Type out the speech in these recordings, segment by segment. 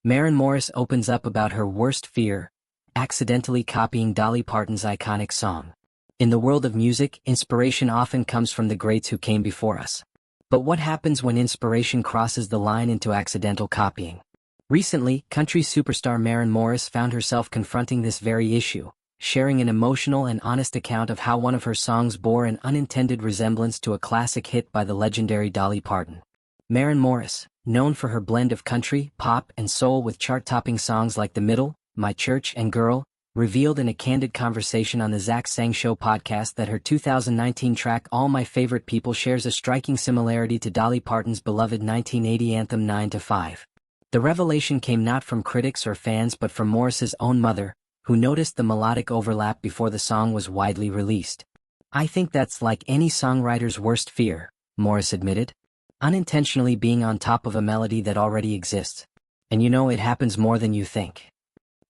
Maren Morris opens up about her worst fear: accidentally copying Dolly Parton's iconic song. In the world of music, inspiration often comes from the greats who came before us. But what happens when inspiration crosses the line into accidental copying? Recently, country superstar Maren Morris found herself confronting this very issue, sharing an emotional and honest account of how one of her songs bore an unintended resemblance to a classic hit by the legendary Dolly Parton. Maren Morris, known for her blend of country, pop, and soul with chart-topping songs like The Middle, My Church, and Girl, revealed in a candid conversation on the Zach Sang Show podcast that her 2019 track All My Favorite People shares a striking similarity to Dolly Parton's beloved 1980 anthem 9 to 5. The revelation came not from critics or fans but from Morris's own mother, who noticed the melodic overlap before the song was widely released. "I think that's like any songwriter's worst fear," Morris admitted. "Unintentionally being on top of a melody that already exists. And it happens more than you think."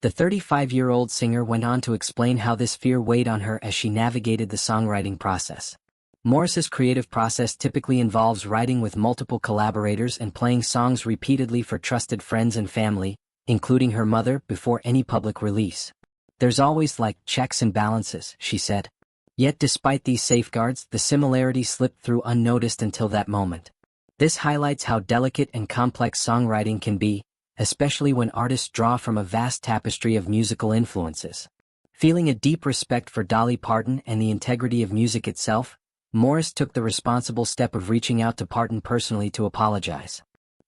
The 35-year-old singer went on to explain how this fear weighed on her as she navigated the songwriting process. Morris's creative process typically involves writing with multiple collaborators and playing songs repeatedly for trusted friends and family, including her mother, before any public release. "There's always checks and balances," she said. Yet despite these safeguards, the similarity slipped through unnoticed until that moment. This highlights how delicate and complex songwriting can be, especially when artists draw from a vast tapestry of musical influences. Feeling a deep respect for Dolly Parton and the integrity of music itself, Morris took the responsible step of reaching out to Parton personally to apologize.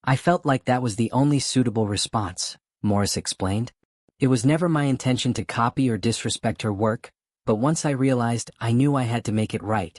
"I felt like that was the only suitable response," Morris explained. "It was never my intention to copy or disrespect her work, but once I realized, I knew I had to make it right."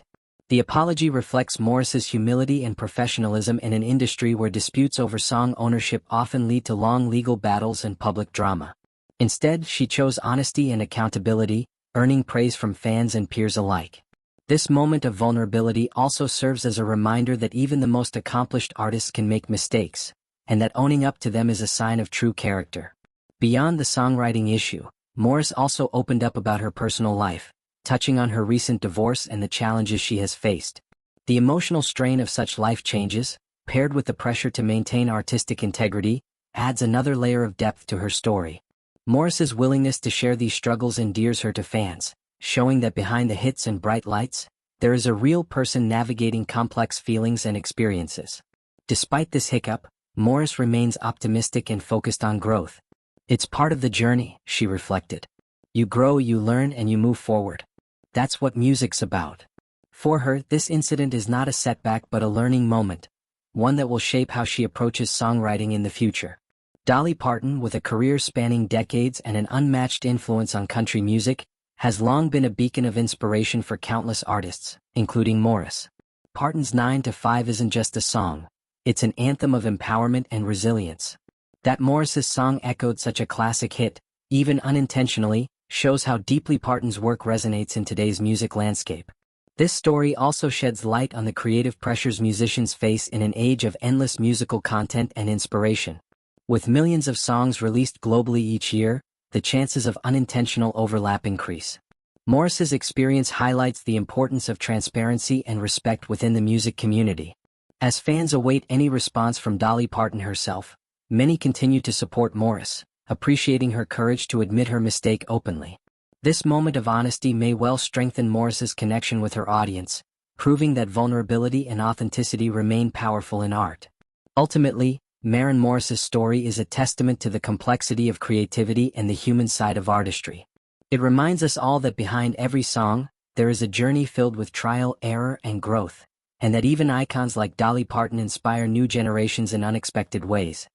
The apology reflects Morris's humility and professionalism in an industry where disputes over song ownership often lead to long legal battles and public drama. Instead, she chose honesty and accountability, earning praise from fans and peers alike. This moment of vulnerability also serves as a reminder that even the most accomplished artists can make mistakes, and that owning up to them is a sign of true character. Beyond the songwriting issue, Morris also opened up about her personal life, touching on her recent divorce and the challenges she has faced. The emotional strain of such life changes, paired with the pressure to maintain artistic integrity, adds another layer of depth to her story. Morris's willingness to share these struggles endears her to fans, showing that behind the hits and bright lights, there is a real person navigating complex feelings and experiences. Despite this hiccup, Morris remains optimistic and focused on growth. "It's part of the journey," she reflected. "You grow, you learn, and you move forward. That's what music's about." For her, this incident is not a setback but a learning moment, one that will shape how she approaches songwriting in the future. Dolly Parton, with a career spanning decades and an unmatched influence on country music, has long been a beacon of inspiration for countless artists, including Morris. Parton's 9 to 5 isn't just a song, it's an anthem of empowerment and resilience. That Morris's song echoed such a classic hit, even unintentionally, shows how deeply Parton's work resonates in today's music landscape. This story also sheds light on the creative pressures musicians face in an age of endless musical content and inspiration. With millions of songs released globally each year, the chances of unintentional overlap increase. Morris's experience highlights the importance of transparency and respect within the music community. As fans await any response from Dolly Parton herself, many continue to support Morris, appreciating her courage to admit her mistake openly. This moment of honesty may well strengthen Morris's connection with her audience, proving that vulnerability and authenticity remain powerful in art. Ultimately, Maren Morris's story is a testament to the complexity of creativity and the human side of artistry. It reminds us all that behind every song, there is a journey filled with trial, error, and growth, and that even icons like Dolly Parton inspire new generations in unexpected ways.